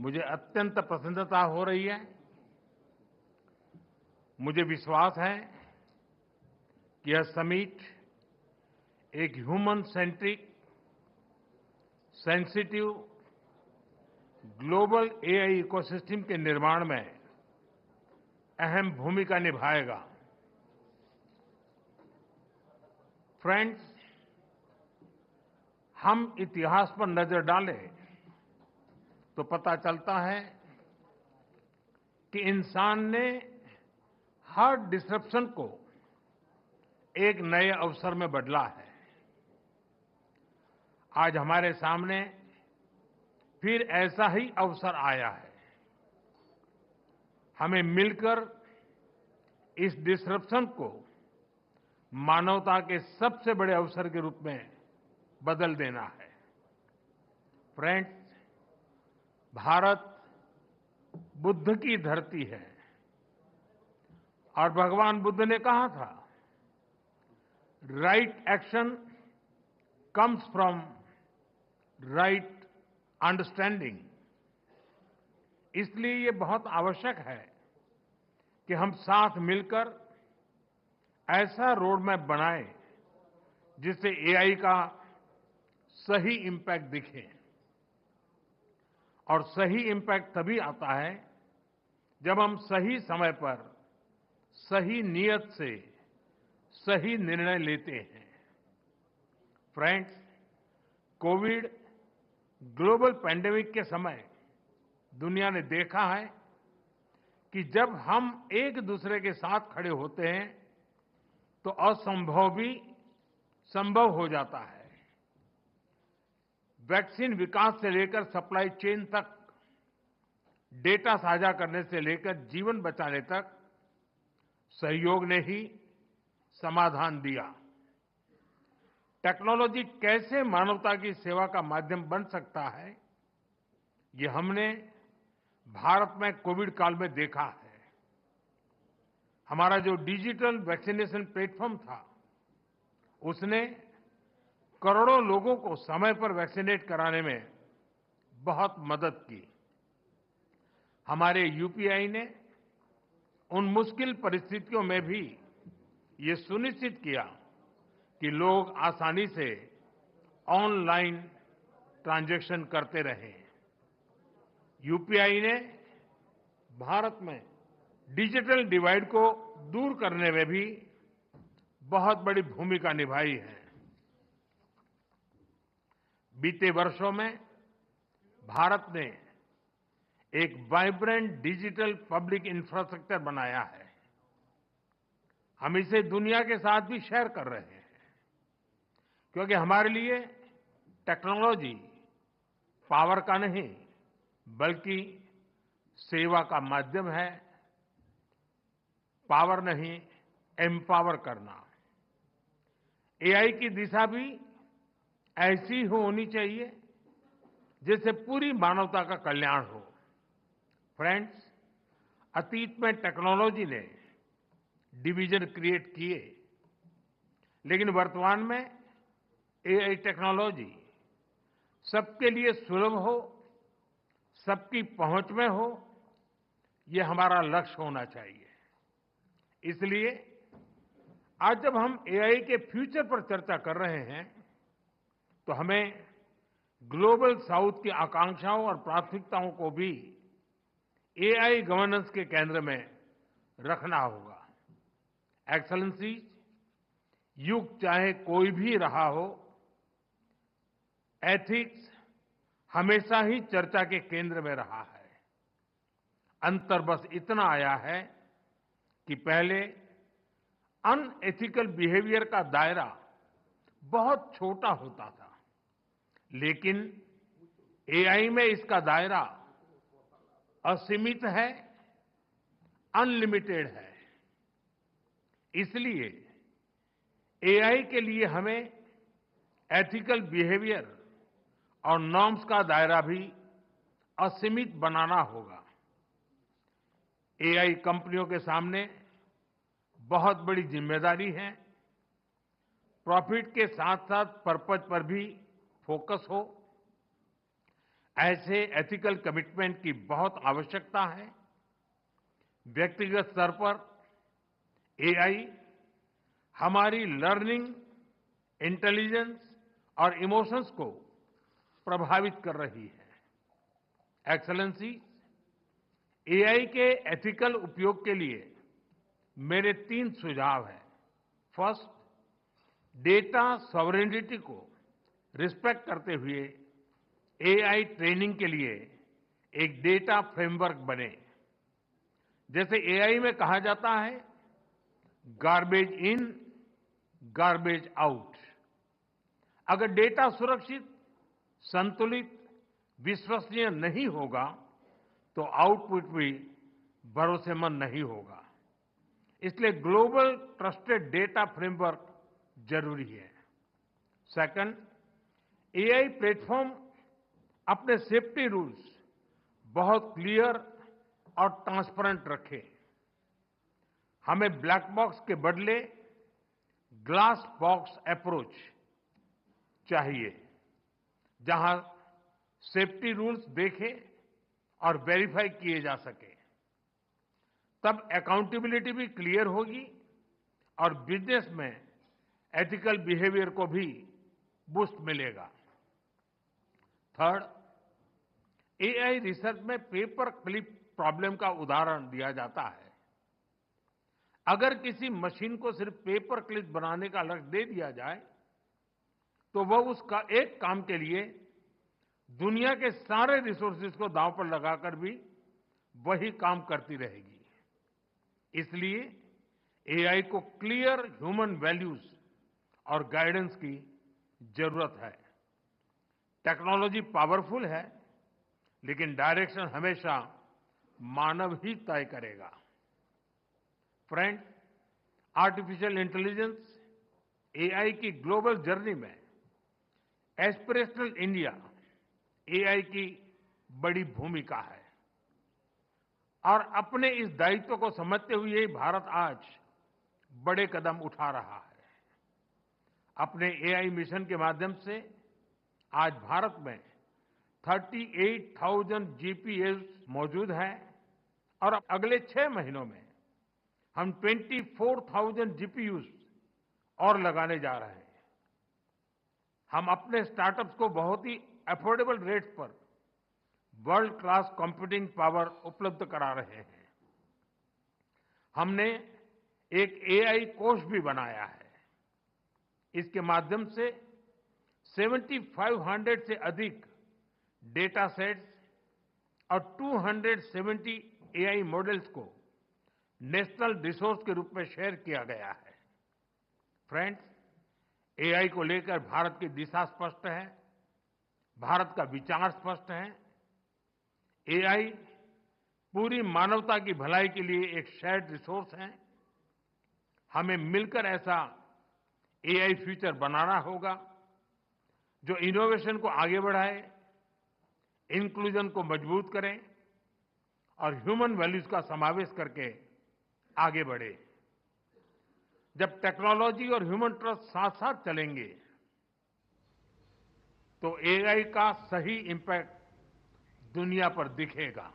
मुझे अत्यंत प्रसन्नता हो रही है। मुझे विश्वास है कि यह समिट एक human centric, sensitive, global AI ecosystem के निर्माण में अहम भूमिका निभाएगा। फ्रेंड्स, हम इतिहास पर नजर डालें तो पता चलता है कि इंसान ने हर डिसरप्शन को एक नए अवसर में बदला है। आज हमारे सामने फिर ऐसा ही अवसर आया है। हमें मिलकर इस डिसरप्शन को मानवता के सबसे बड़े अवसर के रूप में बदल देना है। फ्रेंड्स, भारत बुद्ध की धरती है और भगवान बुद्ध ने कहा था, right action comes from right understanding. इसलिए ये बहुत आवश्यक है कि हम साथ मिलकर ऐसा रोड मैप बनाएं जिससे एआई का सही इम्पैक्ट दिखे। और सही इम्पैक्ट तभी आता है जब हम सही समय पर, सही नियत से सही निर्णय लेते हैं। फ्रेंड्स, कोविड ग्लोबल पैंडेमिक के समय दुनिया ने देखा है कि जब हम एक दूसरे के साथ खड़े होते हैं तो असंभव भी संभव हो जाता है। वैक्सीन विकास से लेकर सप्लाई चेन तक, डेटा साझा करने से लेकर जीवन बचाने तक सहयोग ने ही समाधान दिया। टेक्नोलॉजी कैसे मानवता की सेवा का माध्यम बन सकता है, ये हमने भारत में कोविड काल में देखा है। हमारा जो डिजिटल वैक्सीनेशन प्लेटफॉर्म था, उसने करोड़ों लोगों को समय पर वैक्सीनेट कराने में बहुत मदद की। हमारे यूपीआई ने उन मुश्किल परिस्थितियों में भी ये सुनिश्चित किया कि लोग आसानी से ऑनलाइन ट्रांजैक्शन करते रहें। यूपीआई ने भारत में डिजिटल डिवाइड को दूर करने में भी बहुत बड़ी भूमिका निभाई है। बीते वर्षों में भारत ने एक वाइब्रेंट डिजिटल पब्लिक इंफ्रास्ट्रक्चर बनाया है। हम इसे दुनिया के साथ भी शेयर कर रहे हैं, क्योंकि हमारे लिए टेक्नोलॉजी पावर का नहीं बल्कि सेवा का माध्यम है। पावर नहीं, एम्पावर करना। एआई की दिशा भी ऐसी होनी चाहिए जिससे पूरी मानवता का कल्याण हो। फ्रेंड्स, अतीत में टेक्नोलॉजी ने डिवीजन क्रिएट किए, लेकिन वर्तमान में एआई टेक्नोलॉजी सबके लिए सुलभ हो, सबकी पहुंच में हो, ये हमारा लक्ष्य होना चाहिए। इसलिए आज जब हम एआई के फ्यूचर पर चर्चा कर रहे हैं तो हमें ग्लोबल साउथ की आकांक्षाओं और प्राथमिकताओं को भी एआई गवर्नेंस के केंद्र में रखना होगा। एक्सेलेंसी, युग चाहे कोई भी रहा हो, एथिक्स हमेशा ही चर्चा के केंद्र में रहा है। अंतर बस इतना आया है कि पहले अनएथिकल बिहेवियर का दायरा बहुत छोटा होता था, लेकिन एआई में इसका दायरा असीमित है, अनलिमिटेड है। इसलिए एआई के लिए हमें एथिकल बिहेवियर और नॉर्म्स का दायरा भी असीमित बनाना होगा। एआई कंपनियों के सामने बहुत बड़ी जिम्मेदारी है। प्रॉफिट के साथ साथ पर्पज पर भी फोकस हो। ऐसे एथिकल कमिटमेंट की बहुत आवश्यकता है। व्यक्तिगत स्तर पर एआई हमारी लर्निंग, इंटेलिजेंस और इमोशंस को प्रभावित कर रही है। एक्सेलेंसी, एआई के एथिकल उपयोग के लिए मेरे 3 सुझाव हैं। फर्स्ट, डेटा सॉवरेनिटी को रिस्पेक्ट करते हुए एआई ट्रेनिंग के लिए एक डेटा फ्रेमवर्क बने। जैसे एआई में कहा जाता है, गार्बेज इन, गार्बेज आउट। अगर डेटा सुरक्षित, संतुलित, विश्वसनीय नहीं होगा तो आउटपुट भी भरोसेमंद नहीं होगा। इसलिए ग्लोबल ट्रस्टेड डेटा फ्रेमवर्क जरूरी है। सेकंड, एआई प्लेटफॉर्म अपने सेफ्टी रूल्स बहुत क्लियर और ट्रांसपेरेंट रखें। हमें ब्लैक बॉक्स के बदले ग्लास बॉक्स अप्रोच चाहिए, जहां सेफ्टी रूल्स देखे और वेरीफाई किए जा सके। तब अकाउंटेबिलिटी भी क्लियर होगी और बिजनेस में एथिकल बिहेवियर को भी बूस्ट मिलेगा। थर्ड, एआई रिसर्च में पेपर क्लिप प्रॉब्लम का उदाहरण दिया जाता है। अगर किसी मशीन को सिर्फ पेपर क्लिप बनाने का लक्ष्य दे दिया जाए तो वह उसका एक काम के लिए दुनिया के सारे रिसोर्सेज को दांव पर लगाकर भी वही काम करती रहेगी। इसलिए एआई को क्लियर ह्यूमन वैल्यूज और गाइडेंस की जरूरत है। टेक्नोलॉजी पावरफुल है, लेकिन डायरेक्शन हमेशा मानव ही तय करेगा। फ्रेंड्स, आर्टिफिशियल इंटेलिजेंस, एआई की ग्लोबल जर्नी में एस्पिरेशनल इंडिया एआई की बड़ी भूमिका है और अपने इस दायित्व को समझते हुए भारत आज बड़े कदम उठा रहा है। अपने एआई मिशन के माध्यम से आज भारत में 38,000 जीपीएस मौजूद हैं और अगले 6 महीनों में हम 24,000 जीपीयूज और लगाने जा रहे हैं। हम अपने स्टार्टअप्स को बहुत ही अफोर्डेबल रेट्स पर वर्ल्ड क्लास कंप्यूटिंग पावर उपलब्ध करा रहे हैं। हमने एक एआई कोष भी बनाया है। इसके माध्यम से 7,500 से अधिक डेटा सेट्स और 270 एआई मॉडल्स को नेशनल रिसोर्स के रूप में शेयर किया गया है। फ्रेंड्स, एआई को लेकर भारत की दिशा स्पष्ट है, भारत का विचार स्पष्ट है। एआई पूरी मानवता की भलाई के लिए एक शेयर्ड रिसोर्स है। हमें मिलकर ऐसा एआई फ्यूचर बनाना होगा जो इनोवेशन को आगे बढ़ाए, इंक्लूजन को मजबूत करे और ह्यूमन वैल्यूज का समावेश करके आगे बढ़े। जब टेक्नोलॉजी और ह्यूमन ट्रस्ट साथ साथ चलेंगे तो एआई का सही इंपैक्ट दुनिया पर दिखेगा।